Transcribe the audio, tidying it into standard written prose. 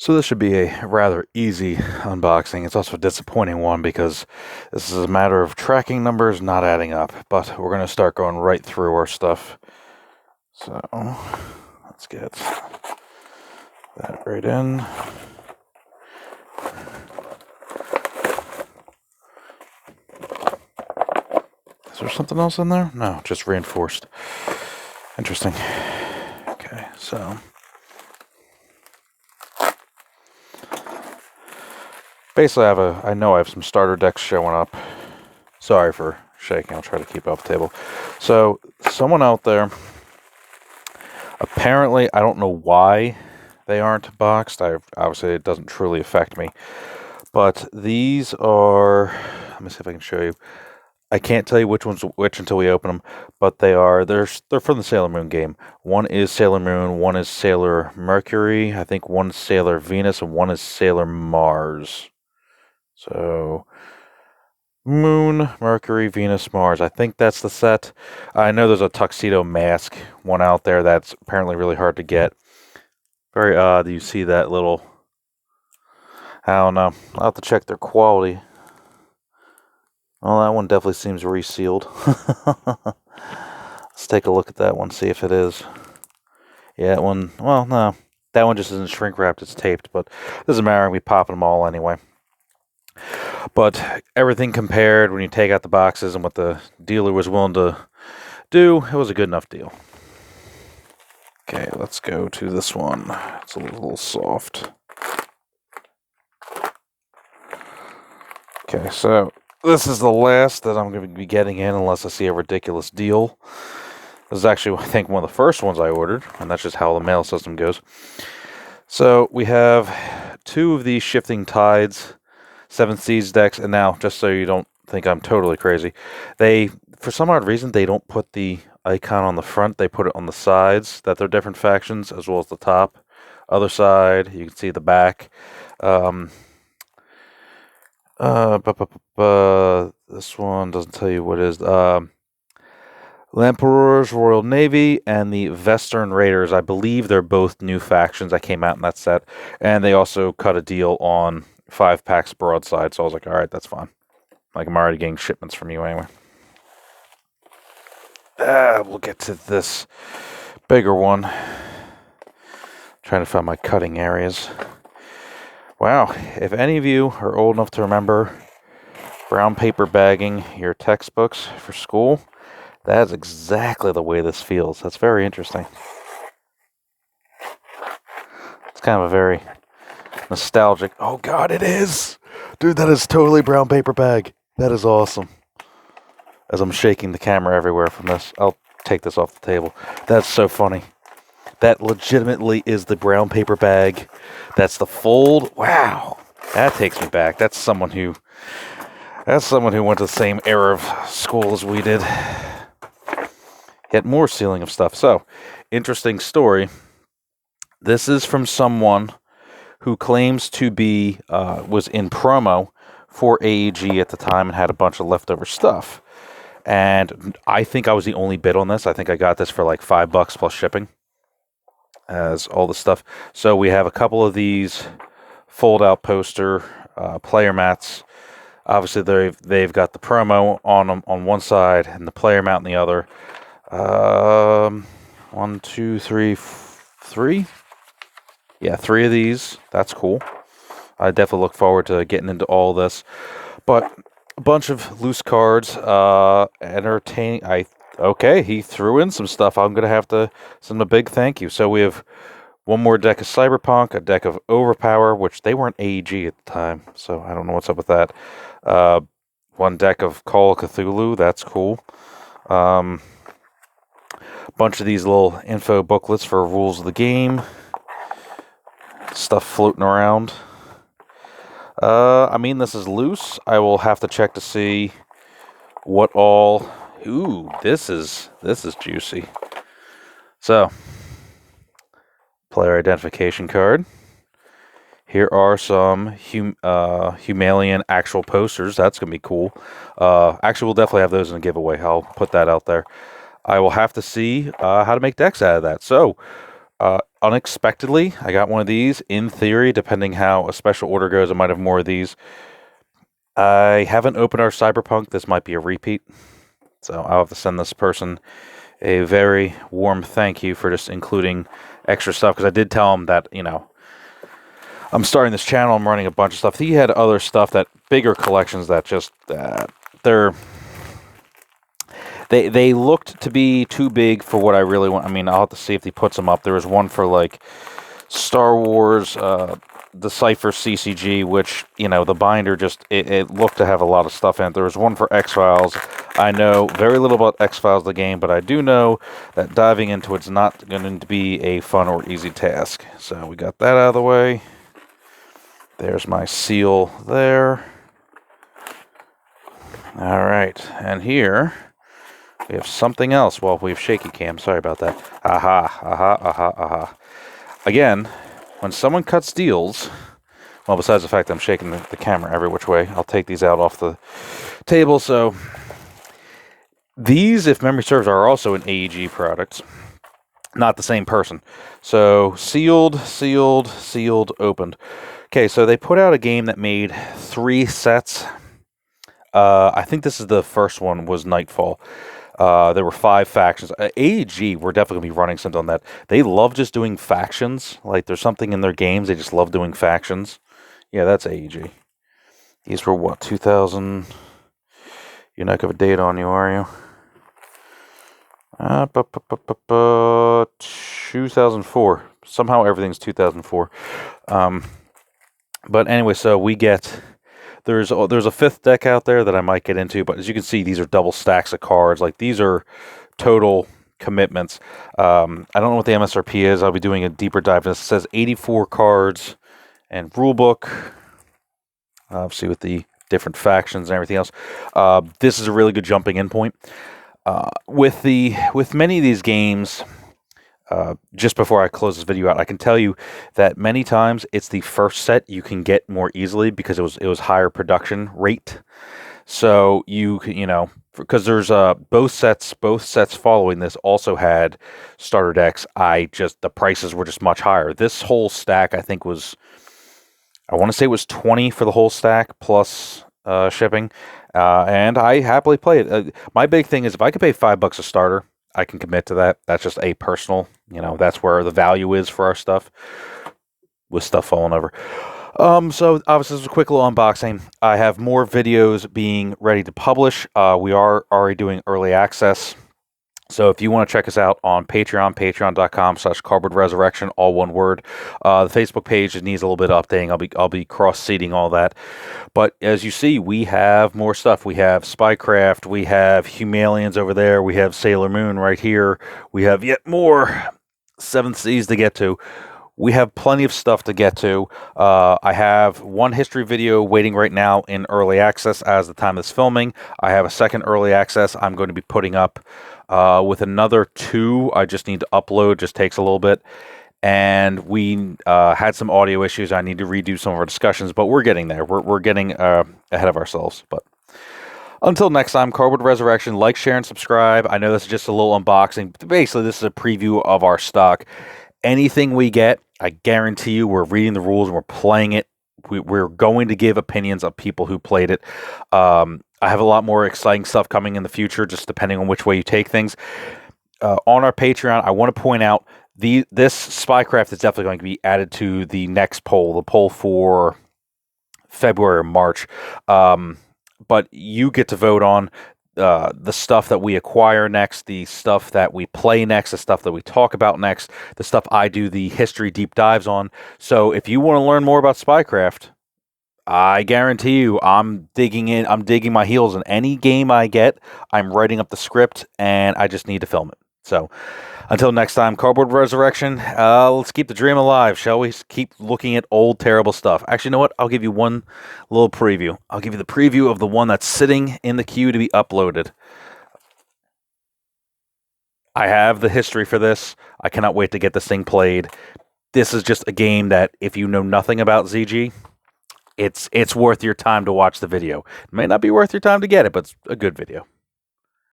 So this should be a rather easy unboxing. It's also a disappointing one because this is a matter of tracking numbers not adding up. But we're going to start going right through our stuff. So let's get that right in. Is there something else in there? No, just reinforced. Interesting. Okay, so basically I know I have some starter decks showing up. Sorry for shaking, I'll try to keep it off the table. So someone out there, apparently, I don't know why they aren't boxed. Obviously it doesn't truly affect me. But these are, let me see if I can show you. I can't tell you which one's which until we open them, but they're from the Sailor Moon game. One is Sailor Moon, one is Sailor Mercury, I think one's Sailor Venus, and one is Sailor Mars. So Moon, Mercury, Venus, Mars. I think that's the set. I know there's a tuxedo mask one out there that's apparently really hard to get. Very odd. You see that little, I don't know. I'll have to check their quality. Well, that one definitely seems resealed. Let's take a look at that one, see if it is. Yeah, that one, well, no. That one just isn't shrink wrapped, it's taped, but it doesn't matter. We popping them all anyway. But everything compared, when you take out the boxes and what the dealer was willing to do, it was a good enough deal. Okay, let's go to this one. It's a little soft. Okay, so this is the last that I'm going to be getting in unless I see a ridiculous deal. This is actually, I think, one of the first ones I ordered, and that's just how the mail system goes. So we have two of these Shifting Tides 7 Seas decks, and now, just so you don't think I'm totally crazy, for some odd reason, they don't put the icon on the front, they put it on the sides, that they're different factions, as well as the top. Other side, you can see the back. This one doesn't tell you what it is. L'Emperor's Royal Navy and the Western Raiders. I believe they're both new factions that came out in that set. And they also cut a deal on 5 packs broadside. So I was like, all right, that's fine. Like, I'm already getting shipments from you anyway. We'll get to this bigger one. Trying to find my cutting areas. Wow, if any of you are old enough to remember brown paper bagging your textbooks for school, that is exactly the way this feels. That's very interesting. It's kind of a very nostalgic. Oh God, it is! Dude, that is totally brown paper bag. That is awesome. As I'm shaking the camera everywhere from this, I'll take this off the table. That's so funny. That legitimately is the brown paper bag. That's the fold. Wow. That takes me back. That's someone who went to the same era of school as we did. Yet more sealing of stuff. So, interesting story. This is from someone who claims to be, was in promo for AEG at the time and had a bunch of leftover stuff. And I think I was the only bid on this. I think I got this for like $5 plus shipping. As all the stuff. So we have a couple of these fold-out poster player mats. Obviously, they've got the promo on them on one side and the player mat on the other. 1, 2, 3, 3. Yeah, 3 of these. That's cool. I definitely look forward to getting into all this. But a bunch of loose cards. Entertaining. Okay, he threw in some stuff. I'm going to have to send him a big thank you. So we have one more deck of Cyberpunk, a deck of Overpower, which they weren't AEG at the time, so I don't know what's up with that. One deck of Call of Cthulhu, that's cool. Bunch of these little info booklets for rules of the game. Stuff floating around. I mean, this is loose. I will have to check to see what all... Ooh, this is juicy. So, player identification card. Here are some Humalian actual posters. That's going to be cool. Actually, we'll definitely have those in a giveaway. I'll put that out there. I will have to see how to make decks out of that. So, unexpectedly, I got one of these. In theory, depending how a special order goes, I might have more of these. I haven't opened our Cyberpunk. This might be a repeat. So I'll have to send this person a very warm thank you for just including extra stuff, because I did tell him that, I'm starting this channel, I'm running a bunch of stuff. He had other stuff, that bigger collections that just, they looked to be too big for what I really want. I mean, I'll have to see if he puts them up. There was one for, like, Star Wars, Decipher CCG, which, the binder just, it looked to have a lot of stuff in it. There was one for X-Files. I know very little about X-Files, the game, but I do know that diving into it's not going to be a fun or easy task. So we got that out of the way. There's my seal there. All right, and here we have something else. Well, we have shaky cam. Sorry about that. Aha. Again, when someone cuts deals, well, besides the fact that I'm shaking the camera every which way, I'll take these out off the table. So these, if memory serves, are also an AEG product. Not the same person. So sealed, opened. Okay, so they put out a game that made 3 sets. I think this is the first one, was Nightfall. There were 5 factions. AEG, we're definitely going to be running something on that. They love just doing factions. Like, there's something in their games, they just love doing factions. Yeah, that's AEG. These were what, 2000? You're not going to have a date on you, are you? 2004. Somehow everything's 2004. But anyway, so we get... There's a 5th deck out there that I might get into, but as you can see, these are double stacks of cards. Like, these are total commitments. I don't know what the MSRP is. I'll be doing a deeper dive. This says 84 cards and rulebook. Obviously, with the different factions and everything else. This is a really good jumping in point. With many of these games, just before I close this video out, I can tell you that many times it's the first set you can get more easily because it was higher production rate. So because there's both sets following this also had starter decks. The prices were just much higher. This whole stack, I think, I want to say it was 20 for the whole stack plus shipping, and I happily play it. My big thing is if I could pay $5 a starter, I can commit to that. That's just a personal, that's where the value is for our stuff, with stuff falling over. So obviously this is a quick little unboxing. I have more videos being ready to publish. We are already doing early access. So if you want to check us out on Patreon, patreon.com/cardboardresurrection, all one word. The Facebook page needs a little bit of updating. I'll be cross-seeding all that. But as you see, we have more stuff. We have Spycraft. We have Humalians over there. We have Sailor Moon right here. We have yet more 7th Seas to get to. We have plenty of stuff to get to. I have one history video waiting right now in early access as the time of this filming. I have a second early access I'm going to be putting up. With another 2, I just need to upload. Just takes a little bit. And we had some audio issues. I need to redo some of our discussions, but we're getting there. We're getting ahead of ourselves. But until next time, Cardboard Resurrection, like, share, and subscribe. I know this is just a little unboxing. Basically, this is a preview of our stock. Anything we get, I guarantee you we're reading the rules and we're playing it. We're going to give opinions of people who played it. I have a lot more exciting stuff coming in the future, just depending on which way you take things. On our Patreon, I want to point out this Spycraft is definitely going to be added to the next poll, the poll for February or March. But you get to vote on the stuff that we acquire next, the stuff that we play next, the stuff that we talk about next, the stuff I do the history deep dives on. So if you want to learn more about Spycraft, I guarantee you I'm digging my heels in any game I get. I'm writing up the script, and I just need to film it. So until next time, Cardboard Resurrection, let's keep the dream alive, shall we? Keep looking at old, terrible stuff. Actually, you know what? I'll give you one little preview. I'll give you the preview of the one that's sitting in the queue to be uploaded. I have the history for this. I cannot wait to get this thing played. This is just a game that, if you know nothing about ZG, it's worth your time to watch the video. It may not be worth your time to get it, but it's a good video.